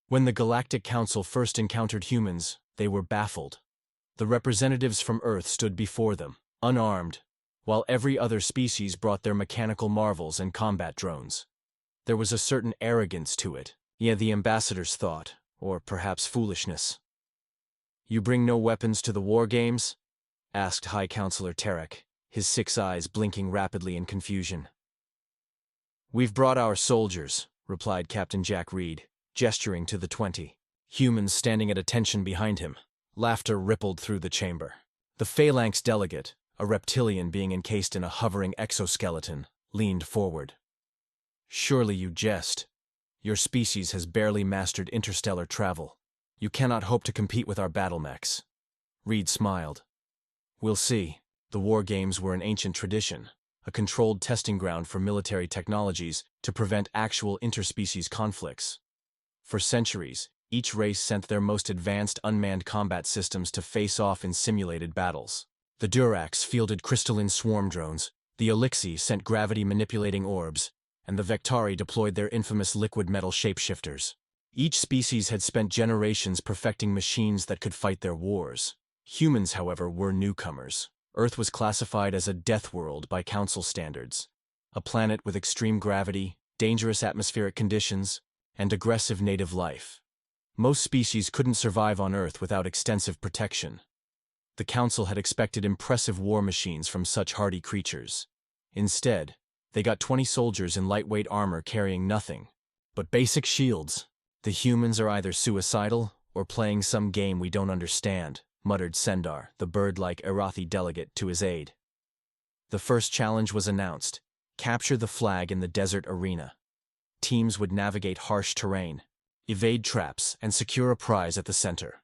When the Galactic Council first encountered humans, they were baffled. The representatives from Earth stood before them, unarmed, while every other species brought their mechanical marvels and combat drones. There was a certain arrogance to it, the ambassadors thought, or perhaps foolishness. "You bring no weapons to the war games?" asked High Counselor Tarek, his 6 eyes blinking rapidly in confusion. "We've brought our soldiers," replied Captain Jack Reed, gesturing to the 20 humans standing at attention behind him. Laughter rippled through the chamber. The Phalanx delegate, a reptilian being encased in a hovering exoskeleton, leaned forward. "Surely you jest. Your species has barely mastered interstellar travel. You cannot hope to compete with our battle mechs." Reed smiled. "We'll see." The war games were an ancient tradition, a controlled testing ground for military technologies to prevent actual interspecies conflicts. For centuries, each race sent their most advanced unmanned combat systems to face off in simulated battles. The Durax fielded crystalline swarm drones, the Elixir sent gravity-manipulating orbs, and the Vectari deployed their infamous liquid metal shapeshifters. Each species had spent generations perfecting machines that could fight their wars. Humans, however, were newcomers. Earth was classified as a death world by Council standards, a planet with extreme gravity, dangerous atmospheric conditions, and aggressive native life. Most species couldn't survive on Earth without extensive protection. The Council had expected impressive war machines from such hardy creatures. Instead, they got 20 soldiers in lightweight armor carrying nothing but basic shields. "The humans are either suicidal or playing some game we don't understand," muttered Sendar, the bird-like Arathi delegate, to his aide. The first challenge was announced: capture the flag in the desert arena. Teams would navigate harsh terrain, evade traps, and secure a prize at the center.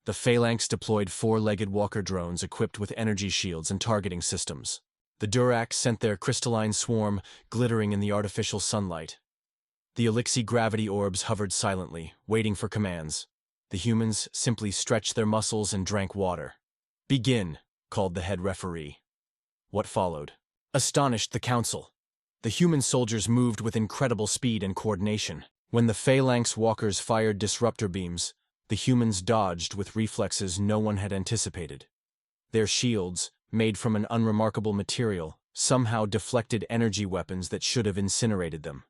The Phalanx deployed 4-legged walker drones equipped with energy shields and targeting systems. The Durax sent their crystalline swarm, glittering in the artificial sunlight. The Elixir gravity orbs hovered silently, waiting for commands. The humans simply stretched their muscles and drank water. "Begin," called the head referee. What followed astonished the Council. The human soldiers moved with incredible speed and coordination. When the Phalanx walkers fired disruptor beams, the humans dodged with reflexes no one had anticipated. Their shields, made from an unremarkable material, somehow deflected energy weapons that should have incinerated them.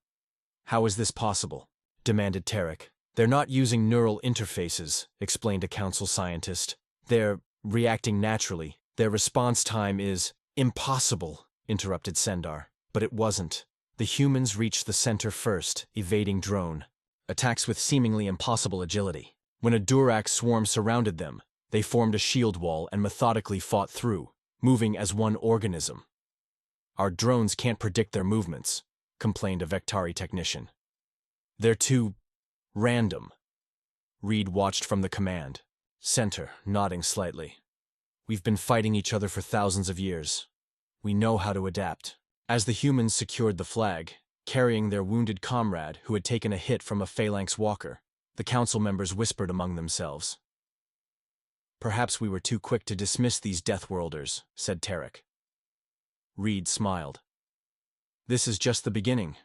"How is this possible?" demanded Tarek. "They're not using neural interfaces," explained a Council scientist. "They're reacting naturally. Their response time is—" "Impossible," interrupted Sendar. But it wasn't. The humans reached the center first, evading drone attacks with seemingly impossible agility. When a Durax swarm surrounded them, they formed a shield wall and methodically fought through, moving as one organism. "Our drones can't predict their movements," complained a Vectari technician. "They're too random." Reed watched from the command center, nodding slightly. "We've been fighting each other for thousands of years. We know how to adapt." As the humans secured the flag, carrying their wounded comrade who had taken a hit from a Phalanx walker, the Council members whispered among themselves. "Perhaps we were too quick to dismiss these Deathworlders," said Tarek. Reed smiled. "This is just the beginning."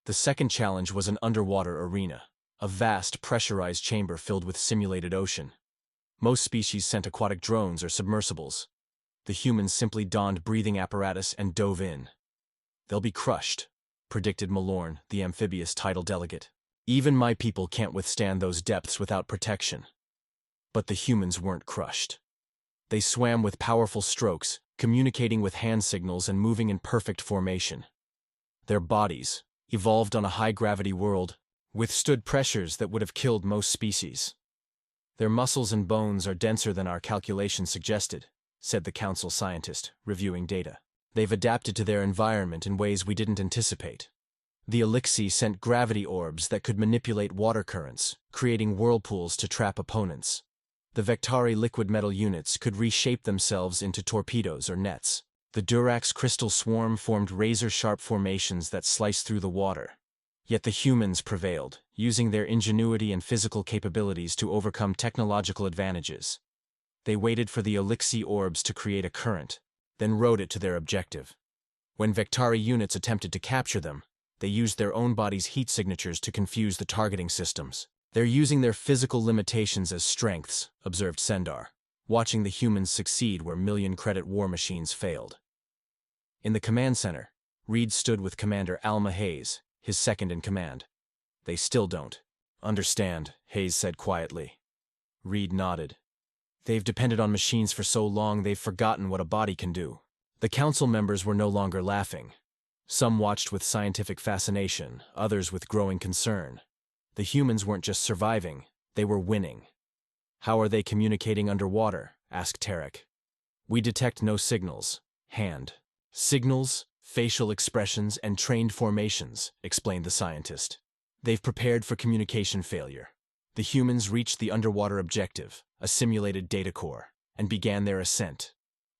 The second challenge was an underwater arena, a vast pressurized chamber filled with simulated ocean. Most species sent aquatic drones or submersibles. The humans simply donned breathing apparatus and dove in. "They'll be crushed," predicted Malorn, the amphibious title delegate. "Even my people can't withstand those depths without protection." But the humans weren't crushed. They swam with powerful strokes, communicating with hand signals and moving in perfect formation. Their bodies, evolved on a high-gravity world, withstood pressures that would have killed most species. "Their muscles and bones are denser than our calculations suggested," said the Council scientist, reviewing data. "They've adapted to their environment in ways we didn't anticipate." The Elixir sent gravity orbs that could manipulate water currents, creating whirlpools to trap opponents. The Vectari liquid metal units could reshape themselves into torpedoes or nets. The Durax crystal swarm formed razor-sharp formations that sliced through the water. Yet the humans prevailed, using their ingenuity and physical capabilities to overcome technological advantages. They waited for the Elixir orbs to create a current, then rode it to their objective. When Vectari units attempted to capture them, they used their own bodies' heat signatures to confuse the targeting systems. They're using their physical limitations as strengths, observed Sendar, watching the humans succeed where million-credit war machines failed. In the command center, Reed stood with Commander Alma Hayes, his second-in-command. They still don't understand, Hayes said quietly. Reed nodded. They've depended on machines for so long they've forgotten what a body can do. The council members were no longer laughing. Some watched with scientific fascination, others with growing concern. The humans weren't just surviving, they were winning. How are they communicating underwater? Asked Tarek. We detect no signals. Signals, facial expressions, and trained formations, explained the scientist. They've prepared for communication failure. The humans reached the underwater objective, a simulated data core, and began their ascent.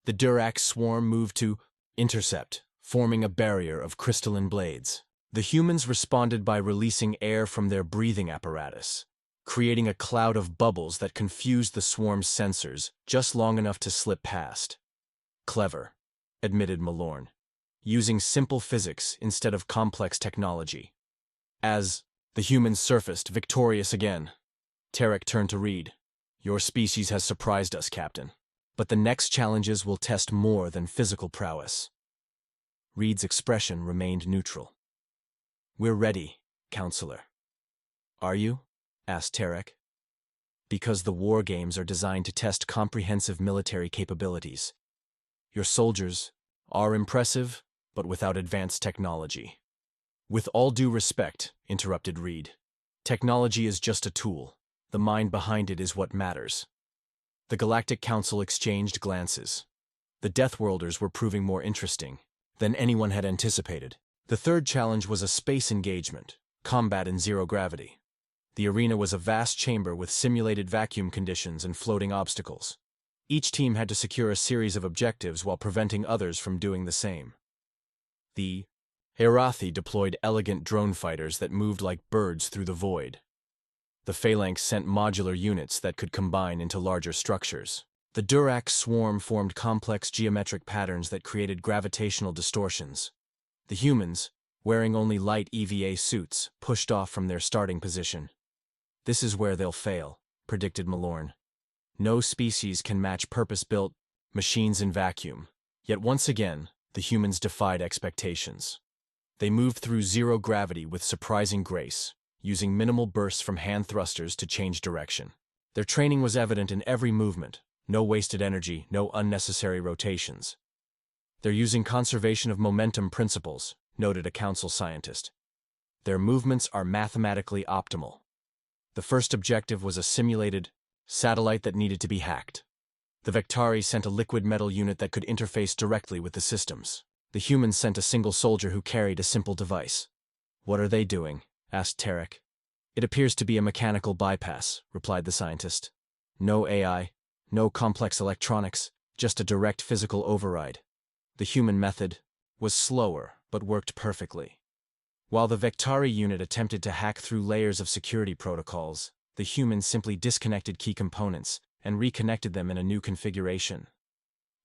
The Durax swarm moved to intercept, forming a barrier of crystalline blades. The humans responded by releasing air from their breathing apparatus, creating a cloud of bubbles that confused the swarm's sensors just long enough to slip past. Clever, admitted Malorn, using simple physics instead of complex technology. As the humans surfaced, victorious again, Tarek turned to Reed. Your species has surprised us, Captain. But the next challenges will test more than physical prowess. Reed's expression remained neutral. We're ready, Counselor. Are you? Asked Tarek. Because the war games are designed to test comprehensive military capabilities. Your soldiers are impressive, but without advanced technology. With all due respect, interrupted Reed, technology is just a tool. The mind behind it is what matters. The Galactic Council exchanged glances. The Deathworlders were proving more interesting than anyone had anticipated. The third challenge was a space engagement, combat in zero gravity. The arena was a vast chamber with simulated vacuum conditions and floating obstacles. Each team had to secure a series of objectives while preventing others from doing the same. The Arathi deployed elegant drone fighters that moved like birds through the void. The Phalanx sent modular units that could combine into larger structures. The Durax swarm formed complex geometric patterns that created gravitational distortions. The humans, wearing only light EVA suits, pushed off from their starting position. This is where they'll fail, predicted Malorn. No species can match purpose-built machines in vacuum. Yet once again, the humans defied expectations. They moved through zero gravity with surprising grace, using minimal bursts from hand thrusters to change direction. Their training was evident in every movement. No wasted energy, no unnecessary rotations. They're using conservation of momentum principles, noted a council scientist. Their movements are mathematically optimal. The first objective was a simulated satellite that needed to be hacked. The Vectari sent a liquid metal unit that could interface directly with the systems. The humans sent a single soldier who carried a simple device. What are they doing? Asked Tarek. It appears to be a mechanical bypass, replied the scientist. No AI, no complex electronics, just a direct physical override. The human method was slower, but worked perfectly. While the Vectari unit attempted to hack through layers of security protocols, the humans simply disconnected key components and reconnected them in a new configuration.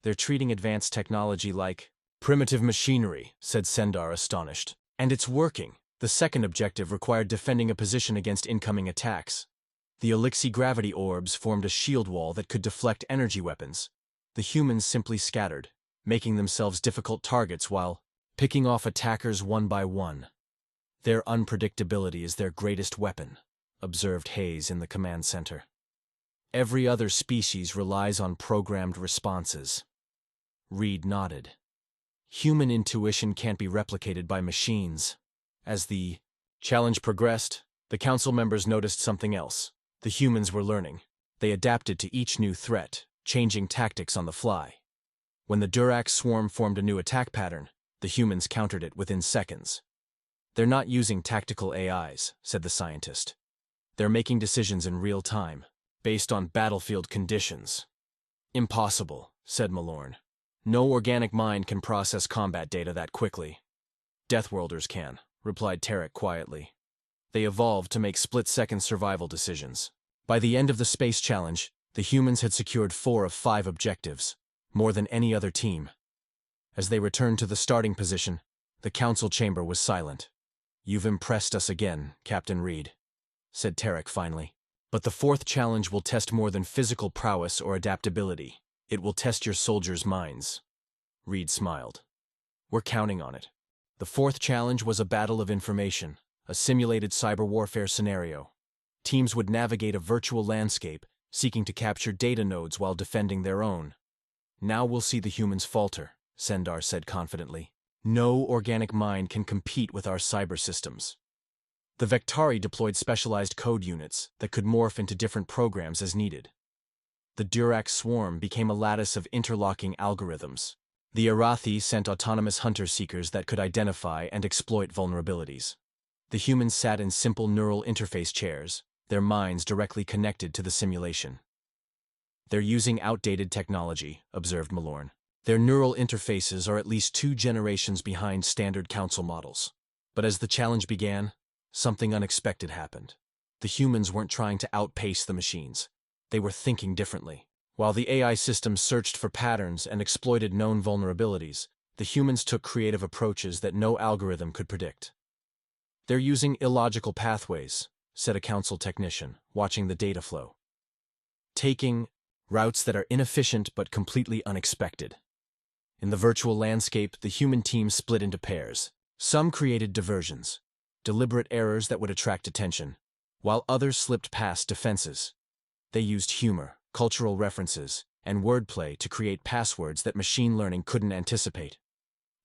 They're treating advanced technology like primitive machinery, said Sendar, astonished. And it's working. The second objective required defending a position against incoming attacks. The Elixir gravity orbs formed a shield wall that could deflect energy weapons. The humans simply scattered, making themselves difficult targets while picking off attackers one by one. Their unpredictability is their greatest weapon, observed Hayes in the command center. Every other species relies on programmed responses. Reed nodded. Human intuition can't be replicated by machines. As the challenge progressed, the council members noticed something else. The humans were learning. They adapted to each new threat, changing tactics on the fly. When the Durax swarm formed a new attack pattern, the humans countered it within seconds. They're not using tactical AIs, said the scientist. They're making decisions in real time, based on battlefield conditions. Impossible, said Malorn. No organic mind can process combat data that quickly. Deathworlders can, replied Tarek quietly. They evolved to make split-second survival decisions. By the end of the space challenge, the humans had secured 4 of 5 objectives, more than any other team. As they returned to the starting position, the council chamber was silent. You've impressed us again, Captain Reed. said Tarek finally. But the fourth challenge will test more than physical prowess or adaptability. It will test your soldiers' minds. Reed smiled. We're counting on it. The fourth challenge was a battle of information, a simulated cyber warfare scenario. Teams would navigate a virtual landscape, seeking to capture data nodes while defending their own. Now we'll see the humans falter, Sendar said confidently. No organic mind can compete with our cyber systems. The Vectari deployed specialized code units that could morph into different programs as needed. The Durac swarm became a lattice of interlocking algorithms. The Arathi sent autonomous hunter-seekers that could identify and exploit vulnerabilities. The humans sat in simple neural interface chairs, their minds directly connected to the simulation. They're using outdated technology, observed Malorn. Their neural interfaces are at least 2 generations behind standard council models. But as the challenge began, something unexpected happened. The humans weren't trying to outpace the machines. They were thinking differently. While the AI systems searched for patterns and exploited known vulnerabilities, the humans took creative approaches that no algorithm could predict. They're using illogical pathways, said a council technician, watching the data flow. Taking routes that are inefficient but completely unexpected. In the virtual landscape, the human team split into pairs. Some created diversions, deliberate errors that would attract attention, while others slipped past defenses. They used humor, cultural references, and wordplay to create passwords that machine learning couldn't anticipate.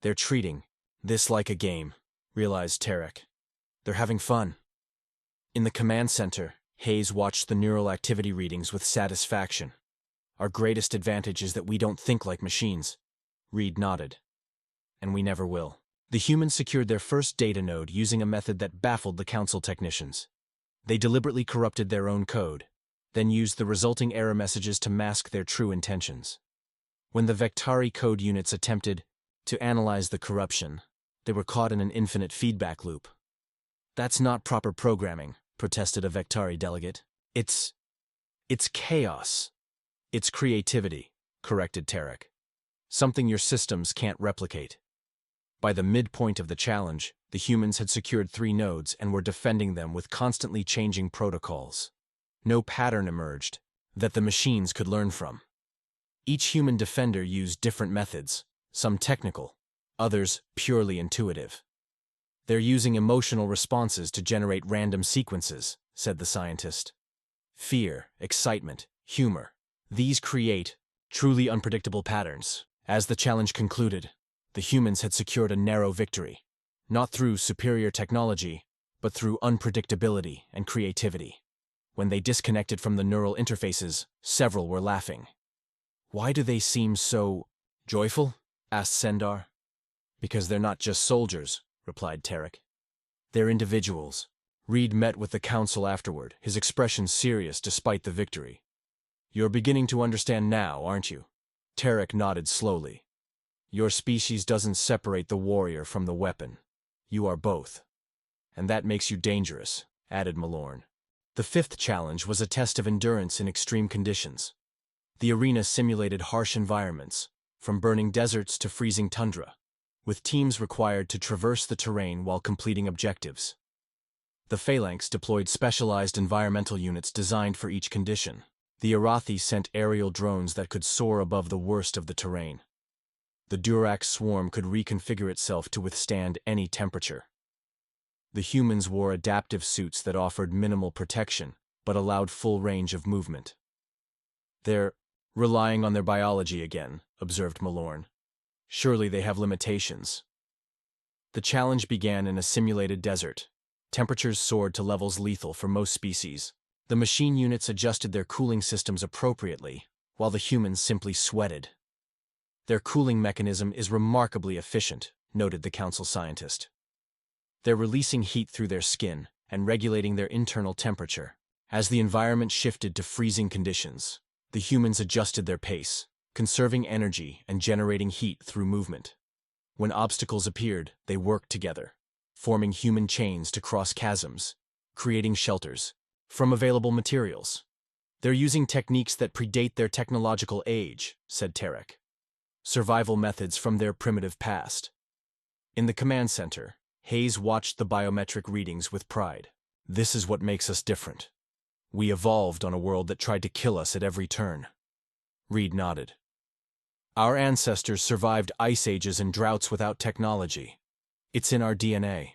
They're treating this like a game, realized Tarek. They're having fun. In the command center, Hayes watched the neural activity readings with satisfaction. Our greatest advantage is that we don't think like machines. Reed nodded. And we never will. The humans secured their first data node using a method that baffled the council technicians. They deliberately corrupted their own code, then used the resulting error messages to mask their true intentions. When the Vectari code units attempted to analyze the corruption, they were caught in an infinite feedback loop. That's not proper programming, protested a Vectari delegate. It's chaos. It's creativity, corrected Tarek. Something your systems can't replicate. By the midpoint of the challenge, the humans had secured 3 nodes and were defending them with constantly changing protocols. No pattern emerged that the machines could learn from. Each human defender used different methods, some technical, others purely intuitive. They're using emotional responses to generate random sequences, said the scientist. Fear, excitement, humor. These create truly unpredictable patterns. As the challenge concluded, the humans had secured a narrow victory, not through superior technology, but through unpredictability and creativity. When they disconnected from the neural interfaces, several were laughing. Why do they seem so joyful? Asked Sendar. Because they're not just soldiers, replied Tarek. They're individuals. Reed met with the council afterward, his expression serious despite the victory. You're beginning to understand now, aren't you? Tarek nodded slowly. Your species doesn't separate the warrior from the weapon. You are both. And that makes you dangerous, added Malorn. The 5th challenge was a test of endurance in extreme conditions. The arena simulated harsh environments, from burning deserts to freezing tundra, with teams required to traverse the terrain while completing objectives. The Phalanx deployed specialized environmental units designed for each condition. The Arathi sent aerial drones that could soar above the worst of the terrain. The Durac swarm could reconfigure itself to withstand any temperature. The humans wore adaptive suits that offered minimal protection, but allowed full range of movement. They're relying on their biology again, observed Malorn. Surely they have limitations. The challenge began in a simulated desert. Temperatures soared to levels lethal for most species. The machine units adjusted their cooling systems appropriately, while the humans simply sweated. Their cooling mechanism is remarkably efficient, noted the council scientist. They're releasing heat through their skin and regulating their internal temperature. As the environment shifted to freezing conditions, the humans adjusted their pace, conserving energy and generating heat through movement. When obstacles appeared, they worked together, forming human chains to cross chasms, creating shelters from available materials. They're using techniques that predate their technological age, said Tarek. Survival methods from their primitive past. In the command center, Hayes watched the biometric readings with pride. This is what makes us different. We evolved on a world that tried to kill us at every turn. Reed nodded. Our ancestors survived ice ages and droughts without technology. It's in our DNA.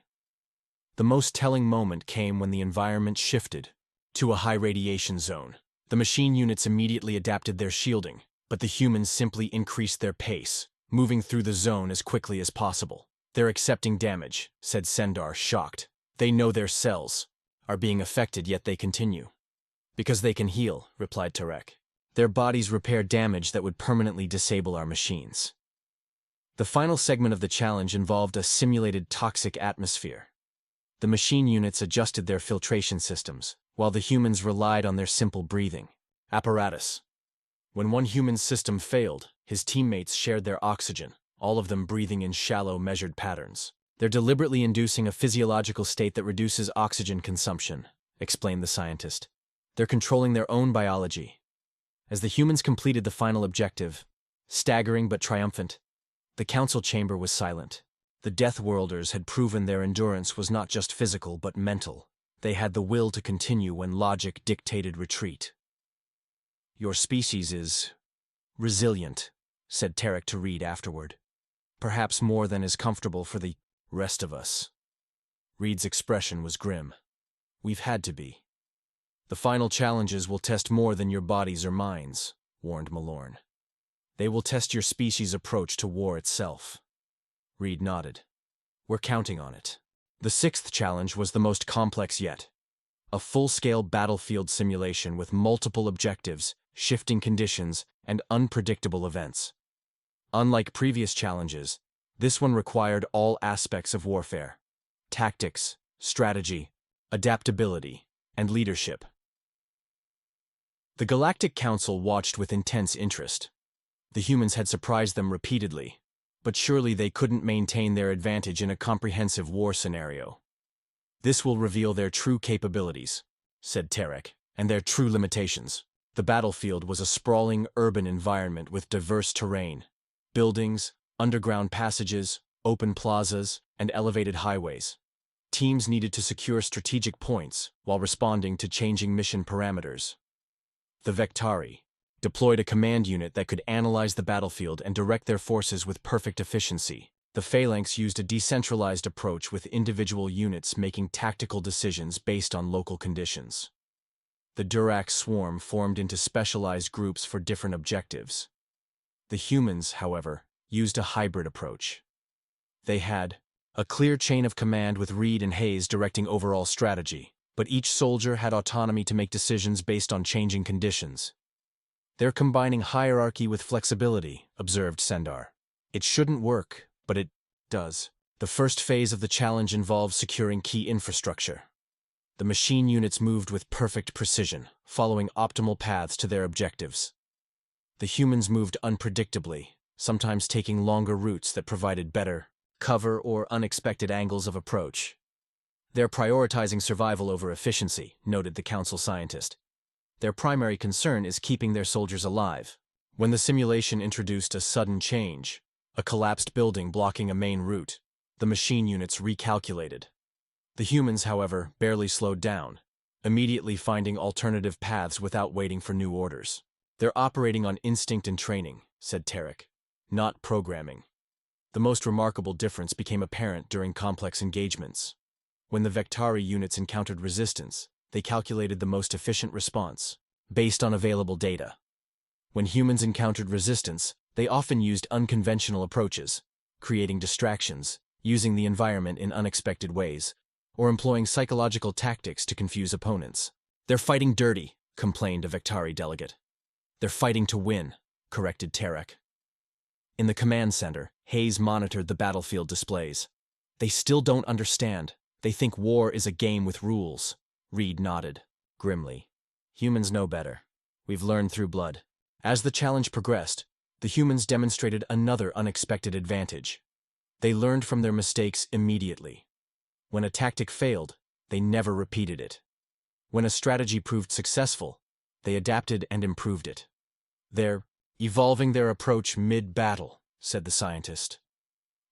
The most telling moment came when the environment shifted to a high radiation zone. The machine units immediately adapted their shielding, but the humans simply increased their pace, moving through the zone as quickly as possible. They're accepting damage, said Sendar, shocked. They know their cells are being affected, yet they continue. Because they can heal, replied Tarek. Their bodies repair damage that would permanently disable our machines. The final segment of the challenge involved a simulated toxic atmosphere. The machine units adjusted their filtration systems, while the humans relied on their simple breathing apparatus. When one human's system failed, his teammates shared their oxygen, all of them breathing in shallow, measured patterns. They're deliberately inducing a physiological state that reduces oxygen consumption, explained the scientist. They're controlling their own biology. As the humans completed the final objective, staggering but triumphant, the council chamber was silent. The Death Worlders had proven their endurance was not just physical but mental. They had the will to continue when logic dictated retreat. Your species is resilient, said Tarek to Reed afterward. Perhaps more than is comfortable for the rest of us. Reed's expression was grim. We've had to be. The final challenges will test more than your bodies or minds, warned Malorn. They will test your species' approach to war itself. Reed nodded. We're counting on it. The sixth challenge was the most complex yet. A full-scale battlefield simulation with multiple objectives, shifting conditions, and unpredictable events. Unlike previous challenges, this one required all aspects of warfare: tactics, strategy, adaptability, and leadership. The Galactic Council watched with intense interest. The humans had surprised them repeatedly, but surely they couldn't maintain their advantage in a comprehensive war scenario. This will reveal their true capabilities, said Tarek, and their true limitations. The battlefield was a sprawling urban environment with diverse terrain: buildings, underground passages, open plazas, and elevated highways. Teams needed to secure strategic points while responding to changing mission parameters. The Vectari deployed a command unit that could analyze the battlefield and direct their forces with perfect efficiency. The Phalanx used a decentralized approach with individual units making tactical decisions based on local conditions. The Durac Swarm formed into specialized groups for different objectives. The humans, however, used a hybrid approach. They had a clear chain of command with Reed and Hayes directing overall strategy, but each soldier had autonomy to make decisions based on changing conditions. They're combining hierarchy with flexibility, observed Sendar. It shouldn't work, but it does. The first phase of the challenge involved securing key infrastructure. The machine units moved with perfect precision, following optimal paths to their objectives. The humans moved unpredictably, sometimes taking longer routes that provided better cover or unexpected angles of approach. They're prioritizing survival over efficiency, noted the council scientist. Their primary concern is keeping their soldiers alive. When the simulation introduced a sudden change, a collapsed building blocking a main route, the machine units recalculated. The humans, however, barely slowed down, immediately finding alternative paths without waiting for new orders. They're operating on instinct and training, said Tarek, not programming. The most remarkable difference became apparent during complex engagements. When the Vectari units encountered resistance, they calculated the most efficient response, based on available data. When humans encountered resistance, they often used unconventional approaches, creating distractions, using the environment in unexpected ways, or employing psychological tactics to confuse opponents. They're fighting dirty, complained a Vectari delegate. They're fighting to win, corrected Tarek. In the command center, Hayes monitored the battlefield displays. They still don't understand. They think war is a game with rules. Reed nodded, grimly. Humans know better. We've learned through blood. As the challenge progressed, the humans demonstrated another unexpected advantage. They learned from their mistakes immediately. When a tactic failed, they never repeated it. When a strategy proved successful, they adapted and improved it. They're evolving their approach mid-battle, said the scientist.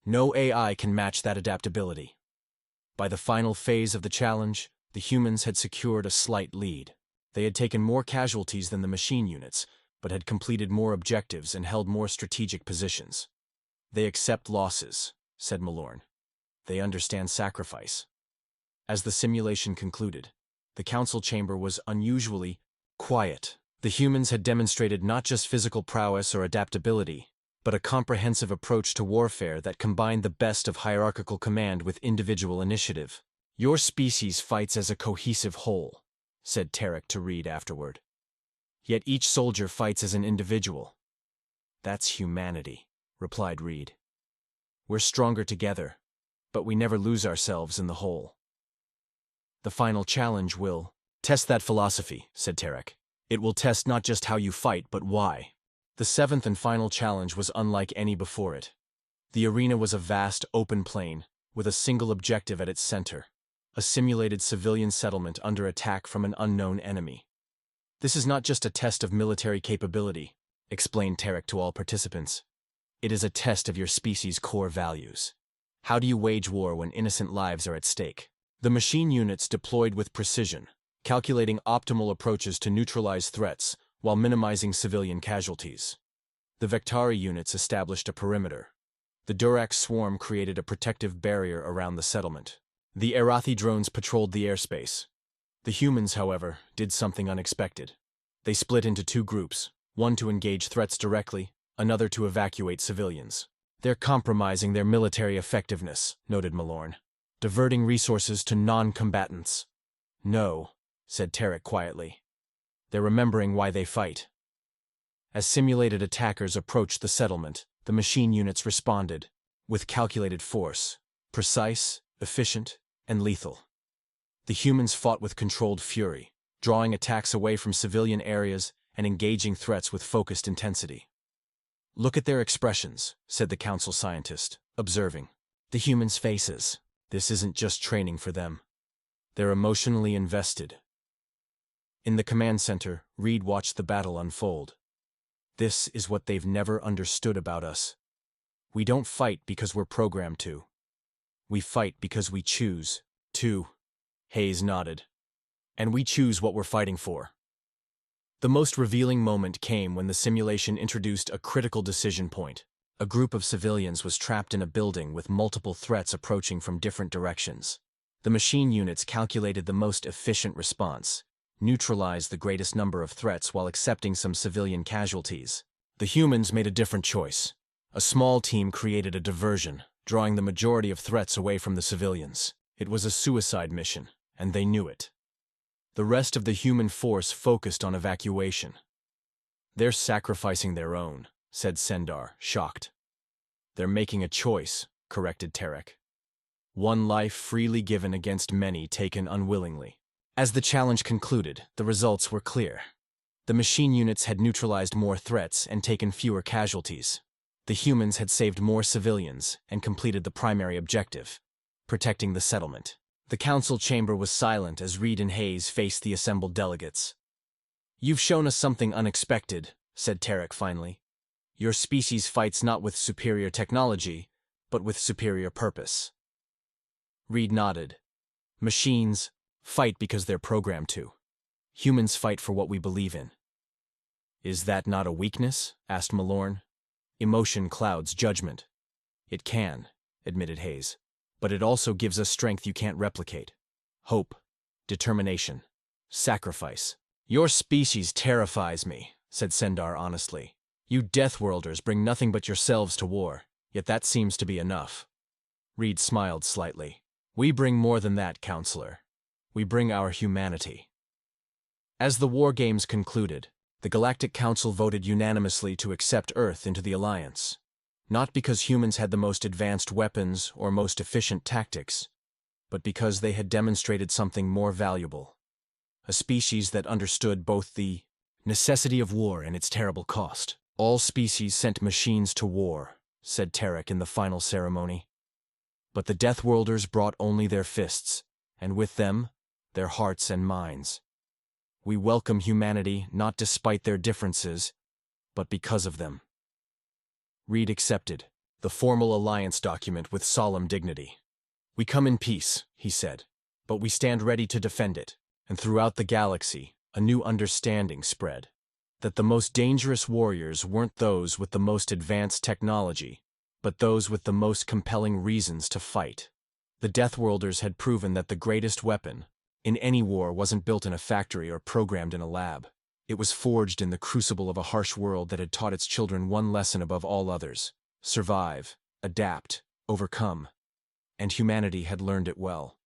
No AI can match that adaptability. By the final phase of the challenge, The humans had secured a slight lead. They had taken more casualties than the machine units, but had completed more objectives and held more strategic positions. "They accept losses," said Malorn. "They understand sacrifice." As the simulation concluded, the council chamber was unusually quiet. The humans had demonstrated not just physical prowess or adaptability, but a comprehensive approach to warfare that combined the best of hierarchical command with individual initiative. "Your species fights as a cohesive whole," said Tarek to Reed afterward. "Yet each soldier fights as an individual." "That's humanity," replied Reed. "We're stronger together, but we never lose ourselves in the whole." "The final challenge will test that philosophy," said Tarek. "It will test not just how you fight, but why." The seventh and final challenge was unlike any before it. The arena was a vast, open plain, with a single objective at its center: a simulated civilian settlement under attack from an unknown enemy. "This is not just a test of military capability," explained Tarek to all participants. "It is a test of your species' core values. How do you wage war when innocent lives are at stake?" The machine units deployed with precision, calculating optimal approaches to neutralize threats while minimizing civilian casualties. The Vectari units established a perimeter. The Durax swarm created a protective barrier around the settlement. The Arathi drones patrolled the airspace. The humans, however, did something unexpected. They split into two groups, one to engage threats directly, another to evacuate civilians. "They're compromising their military effectiveness," noted Malorn. "Diverting resources to non-combatants." "No," said Tarek quietly. "They're remembering why they fight." As simulated attackers approached the settlement, the machine units responded, with calculated force, precise, efficient, and lethal. The humans fought with controlled fury, drawing attacks away from civilian areas and engaging threats with focused intensity. "Look at their expressions," said the council scientist, observing. "The humans' faces. This isn't just training for them. They're emotionally invested." In the command center, Reed watched the battle unfold. "This is what they've never understood about us. We don't fight because we're programmed to. We fight because we choose to." Hayes nodded. "And we choose what we're fighting for." The most revealing moment came when the simulation introduced a critical decision point. A group of civilians was trapped in a building with multiple threats approaching from different directions. The machine units calculated the most efficient response, neutralized the greatest number of threats while accepting some civilian casualties. The humans made a different choice. A small team created a diversion, drawing the majority of threats away from the civilians. It was a suicide mission, and they knew it. The rest of the human force focused on evacuation. "They're sacrificing their own," said Sendar, shocked. "They're making a choice," corrected Tarek. "One life freely given against many taken unwillingly." As the challenge concluded, the results were clear. The machine units had neutralized more threats and taken fewer casualties. The humans had saved more civilians and completed the primary objective: protecting the settlement. The council chamber was silent as Reed and Hayes faced the assembled delegates. "You've shown us something unexpected," said Tarek finally. "Your species fights not with superior technology, but with superior purpose." Reed nodded. "Machines fight because they're programmed to. Humans fight for what we believe in." "Is that not a weakness?" asked Malorn. "Emotion clouds judgment." "It can," admitted Hayes. "But it also gives us strength you can't replicate. Hope, determination, sacrifice." "Your species terrifies me," said Sendar honestly. "You Deathworlders bring nothing but yourselves to war, yet that seems to be enough." Reed smiled slightly. "We bring more than that, Counselor. We bring our humanity." As the war games concluded, the Galactic Council voted unanimously to accept Earth into the Alliance. Not because humans had the most advanced weapons or most efficient tactics, but because they had demonstrated something more valuable. A species that understood both the necessity of war and its terrible cost. "All species sent machines to war," said Tarek in the final ceremony. "But the Deathworlders brought only their fists, and with them, their hearts and minds. We welcome humanity not despite their differences, but because of them." Reed accepted the formal alliance document with solemn dignity. "We come in peace," he said, but we stand ready to defend it. And throughout the galaxy, a new understanding spread. That the most dangerous warriors weren't those with the most advanced technology, but those with the most compelling reasons to fight. The Deathworlders had proven that the greatest weapon in any war wasn't built in a factory or programmed in a lab. It was forged in the crucible of a harsh world that had taught its children one lesson above all others: survive, adapt, overcome. And humanity had learned it well.